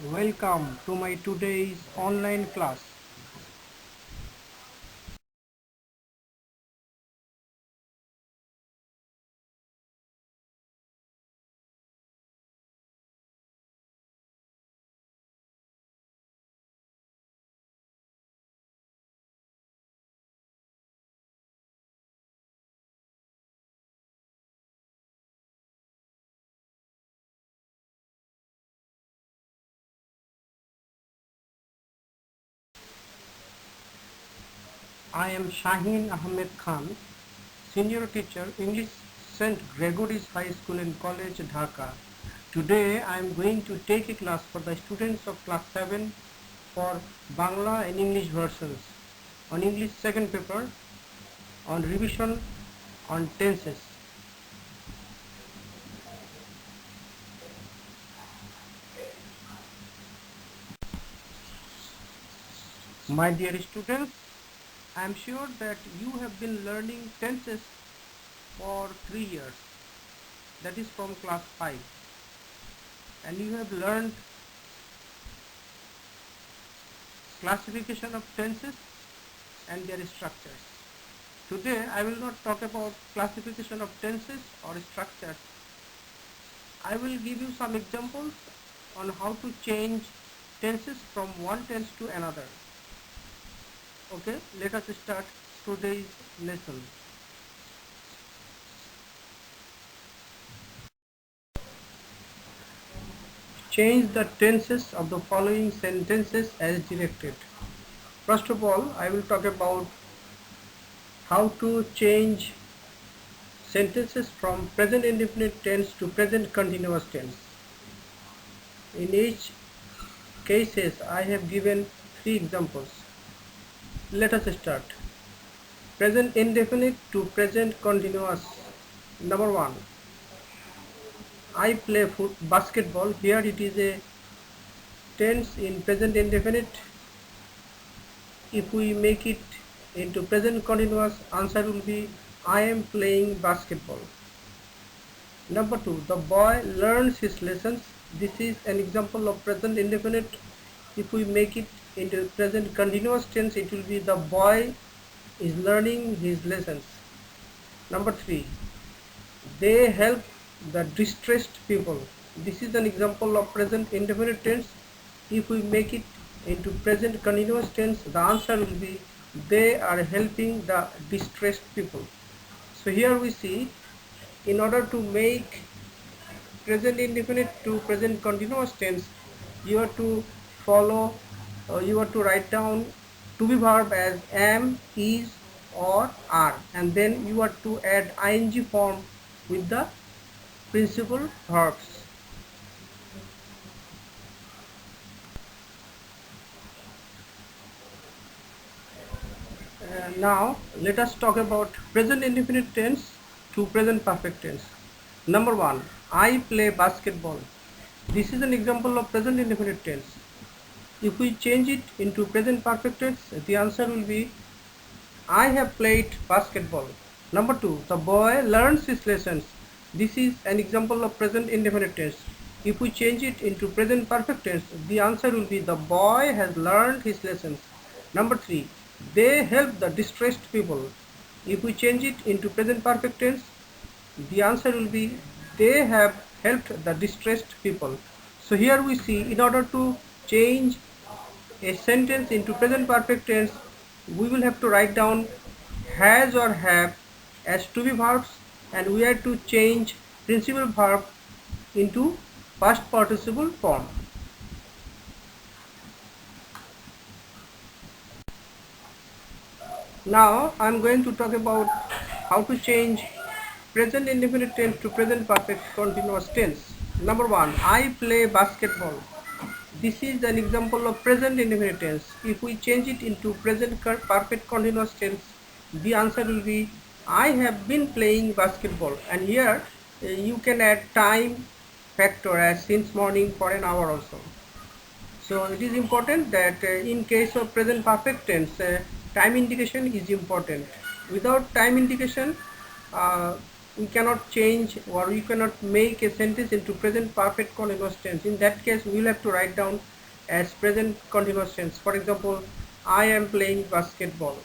Welcome to my today's online class. I am Shaheen Ahmed Khan, Senior Teacher, English, St. Gregory's High School and College, Dhaka. Today I am going to take a class for the students of class 7 for Bangla and English versions on English second paper, on revision, on tenses. My dear students, I am sure that you have been learning tenses for 3 years, that is from class 5, and you have learned classification of tenses and their structures. Today I will not talk about classification of tenses or structures. I will give you some examples on how to change tenses from one tense to another. Okay, let us start today's lesson. Change the tenses of the following sentences as directed. First of all, I will talk about how to change sentences from present indefinite tense to present continuous tense. In each cases, I have given 3 examples. Let us start. Present indefinite to present continuous. Number 1. I play basketball. Here it is a tense in present indefinite. If we make it into present continuous, answer will be I am playing basketball. Number 2. The boy learns his lessons. This is an example of present indefinite. If we make it into present continuous tense, it will be the boy is learning his lessons. Number 3. They help the distressed people. This is an example of present indefinite tense. If we make it into present continuous tense, the answer will be they are helping the distressed people. So here we see, in order to make present indefinite to present continuous tense, you have to follow, you have to write down to be verb as am, is, or are, and then you have to add ing form with the principal verbs. Now let us talk about present indefinite tense to present perfect tense. Number 1. I play basketball. This is an example of present indefinite tense. If we change it into present perfect tense, the answer will be I have played basketball. Number 2. The boy learns his lessons. This is an example of present indefinite tense. If we change it into present perfect tense, the answer will be the boy has learned his lessons. Number 3. They help the distressed people. If we change it into present perfect tense, the answer will be they have helped the distressed people. So here we see, in order to change a sentence into present perfect tense, we will have to write down has or have as to be verbs, and we have to change principal verb into past participle form. Now I am going to talk about how to change present indefinite tense to present perfect continuous tense. Number 1. I play basketball. This is an example of present indefinite tense. If we change it into present perfect continuous tense, the answer will be I have been playing basketball. And here you can add time factor as since morning for an hour also. So it is important that in case of present perfect tense, time indication is important. Without time indication, we cannot change or we cannot make a sentence into present perfect continuous tense. In that case, we will have to write down as present continuous tense. For example, I am playing basketball.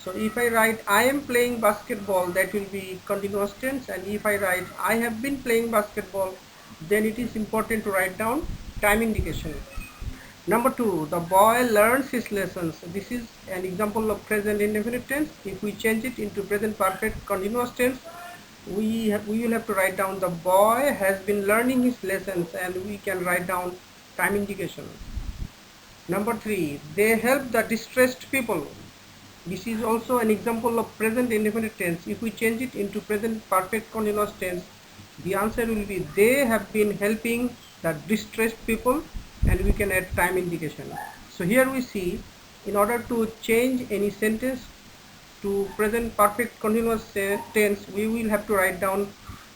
So if I write I am playing basketball, that will be continuous tense, and if I write I have been playing basketball, then it is important to write down time indication. Number 2, the boy learns his lessons. This is an example of present indefinite tense. If we change it into present perfect continuous tense, we will have to write down the boy has been learning his lessons, and we can write down time indication. Number 3, they help the distressed people. This is also an example of present indefinite tense. If we change it into present perfect continuous tense, the answer will be they have been helping the distressed people, and we can add time indication. So here we see, in order to change any sentence to present perfect continuous tense, we will have to write down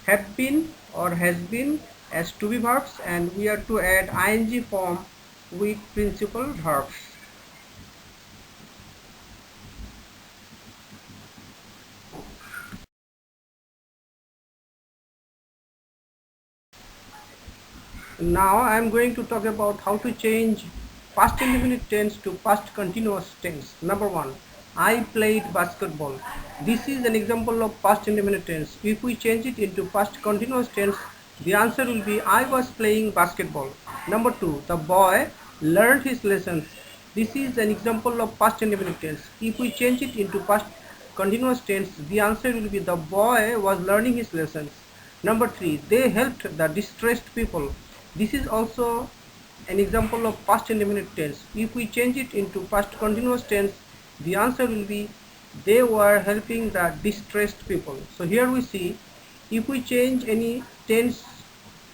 have been or has been as to be verbs, and we are to add ing form with principal verbs. Now I am going to talk about how to change past indefinite tense to past continuous tense. Number 1, I played basketball. This is an example of past indefinite tense. If we change it into past continuous tense, the answer will be I was playing basketball. Number 2, the boy learned his lessons. This is an example of past indefinite tense. If we change it into past continuous tense, the answer will be the boy was learning his lessons. Number 3, they helped the distressed people. This is also an example of past indefinite tense. If we change it into past continuous tense, the answer will be they were helping the distressed people. So here we see, if we change any tense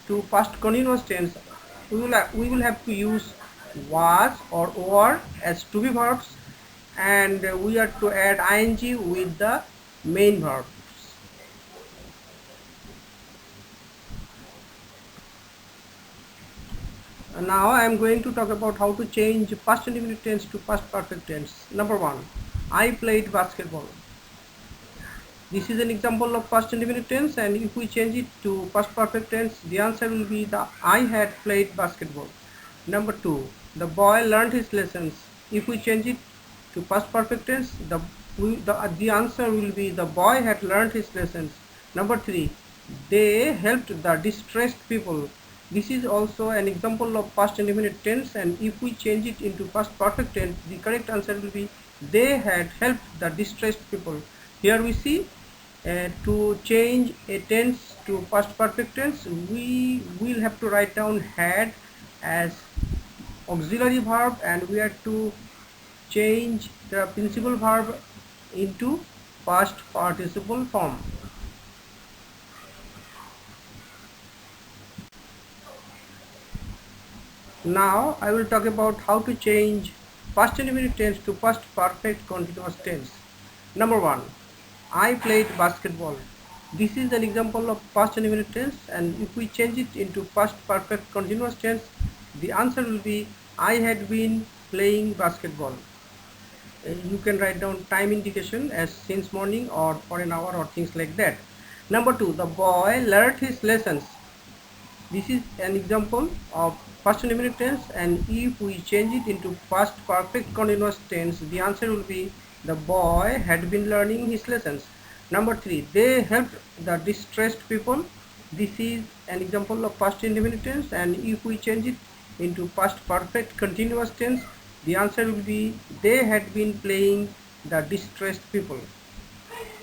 to past continuous tense, we will have to use was or were as to be verbs, and we are to add ing with the main verb. Now I am going to talk about how to change past indefinite tense to past perfect tense. Number 1, I played basketball. This is an example of past indefinite tense, and if we change it to past perfect tense, the answer will be the I had played basketball. Number 2, the boy learned his lessons. If we change it to past perfect tense, the answer will be the boy had learned his lessons. Number 3, they helped the distressed people. This is also an example of past indefinite tense, and if we change it into past perfect tense, the correct answer will be they had helped the distressed people. Here we see, to change a tense to past perfect tense, we will have to write down had as auxiliary verb, and we have to change the principal verb into past participle form. Now I will talk about how to change past indefinite tense to past perfect continuous tense. Number 1, I played basketball. This is an example of past indefinite tense, and if we change it into past perfect continuous tense, the answer will be I had been playing basketball. You can write down time indication as since morning or for an hour or things like that. Number 2, the boy learned his lessons. This is an example of past indefinite tense, and if we change it into past perfect continuous tense, the answer will be the boy had been learning his lessons. Number 3, they helped the distressed people. This is an example of past indefinite tense, and if we change it into past perfect continuous tense, the answer will be they had been playing the distressed people.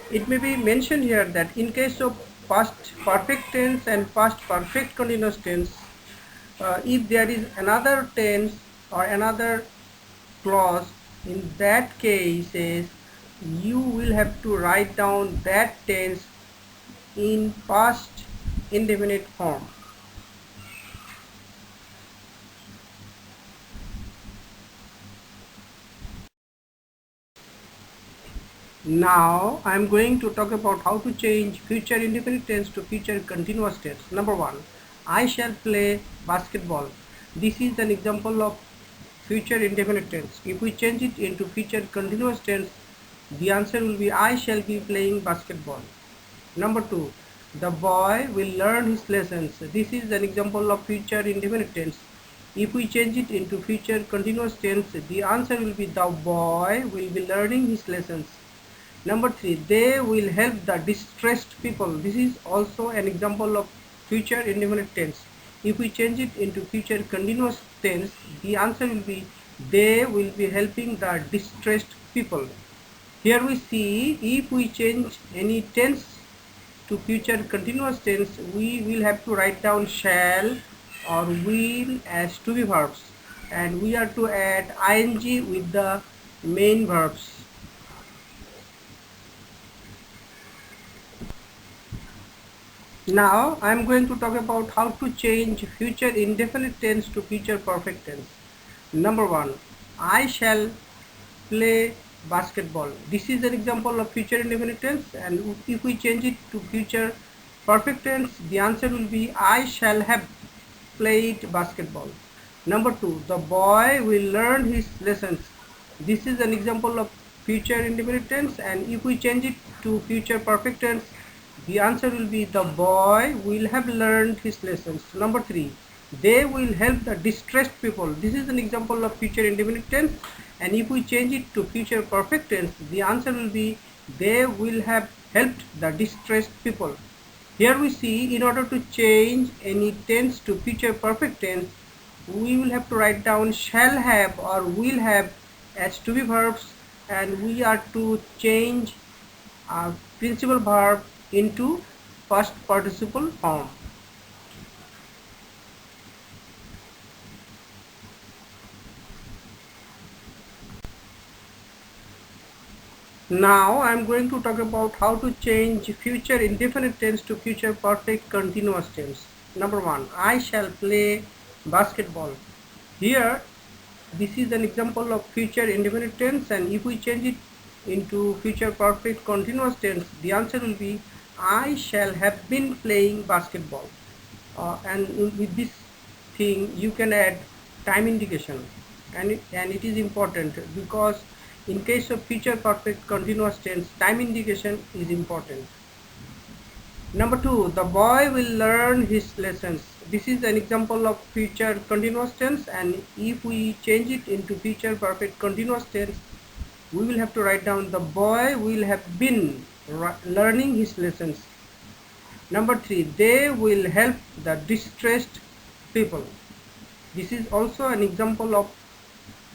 It may be mentioned here that in case of past perfect tense and past perfect continuous tense, if there is another tense or another clause, in that case you will have to write down that tense in past indefinite form. Now I am going to talk about how to change future indefinite tense to future continuous tense. Number 1, I shall play basketball. This is an example of future indefinite tense. If we change it into future continuous tense, the answer will be I shall be playing basketball. Number 2, The boy will learn his lessons. This is an example of future indefinite tense. If we change it into future continuous tense, the answer will be the boy will be learning his lessons. Number 3, they will help the distressed people. This is also an example of future indefinite tense. If we change it into future continuous tense, the answer will be they will be helping the distressed people. Here we see if we change any tense to future continuous tense, we will have to write down shall or will as to be verbs, and we are to add ing with the main verbs. Now I am going to talk about how to change future indefinite tense to future perfect tense. Number 1, I shall play basketball. This is an example of future indefinite tense, and if we change it to future perfect tense, the answer will be I shall have played basketball. Number 2, the boy will learn his lessons. This is an example of future indefinite tense, and if we change it to future perfect tense, the answer will be the boy will have learned his lessons. Number 3, they will help the distressed people. This is an example of future indefinite tense, and if we change it to future perfect tense, the answer will be they will have helped the distressed people. Here we see in order to change any tense to future perfect tense, we will have to write down shall have or will have as to be verbs, and we are to change our principal verb into past participle form. Now I am going to talk about how to change future indefinite tense to future perfect continuous tense. Number 1, I shall play basketball. Here this is an example of future indefinite tense, and if we change it into future perfect continuous tense, the answer will be I shall have been playing basketball. And with this thing you can add time indication, and it is important because in case of future perfect continuous tense, time indication is important. Number 2, the boy will learn his lessons. This is an example of future continuous tense, and if we change it into future perfect continuous tense, we will have to write down the boy will have been learning his lessons. Number 3, they will help the distressed people. This is also an example of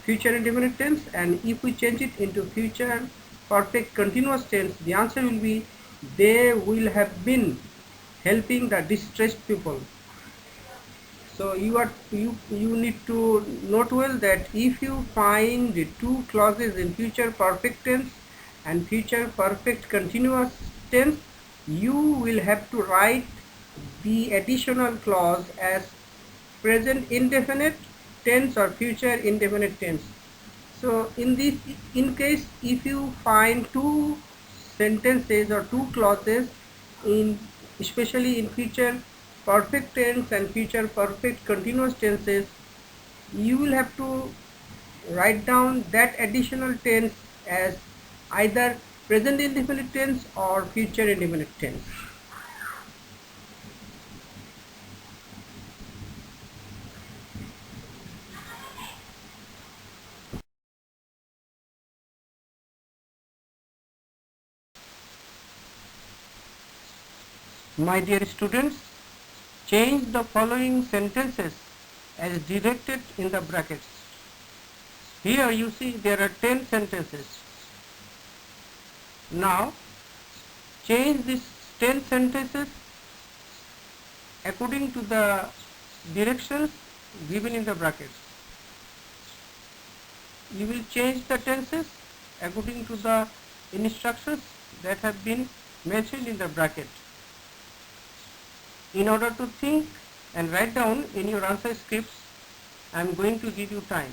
future indefinite tense, and if we change it into future perfect continuous tense, the answer will be they will have been helping the distressed people. So you need to note well that if you find the two clauses in future perfect tense and future perfect continuous tense, you will have to write the additional clause as present indefinite tense or future indefinite tense. So in case if you find two sentences or two clauses in especially in future perfect tense and future perfect continuous tenses, you will have to write down that additional tense as either present indefinite tense or future indefinite tense. My dear students, change the following sentences as directed in the brackets. Here you see there are 10 sentences. Now change these 10 sentences according to the directions given in the brackets. You will change the tenses according to the instructions that have been mentioned in the bracket. In order to think and write down in your answer scripts, I am going to give you time.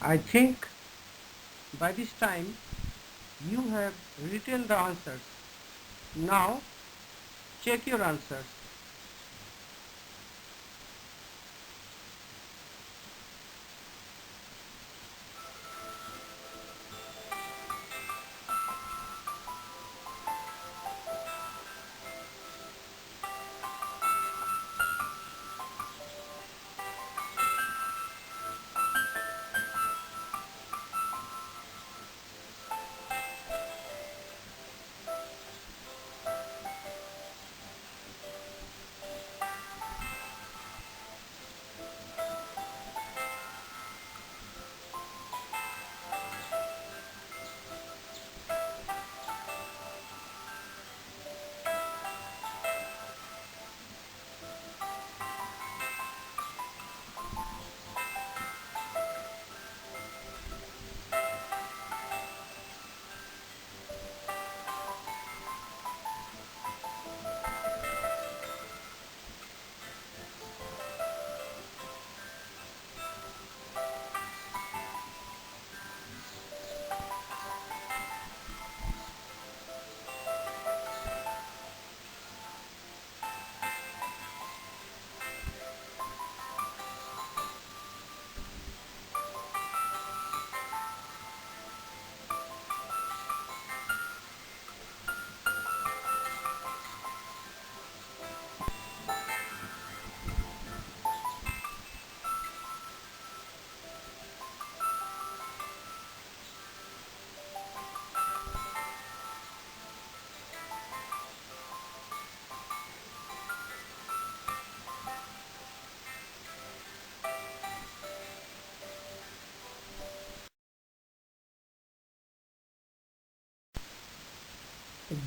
I think by this time you have written the answers. Now check your answers.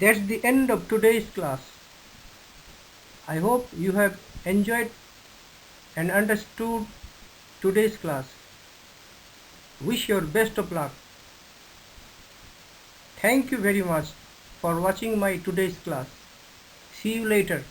That's the end of today's class. I hope you have enjoyed and understood today's class. Wish your best of luck. Thank you very much for watching my today's class. See you later.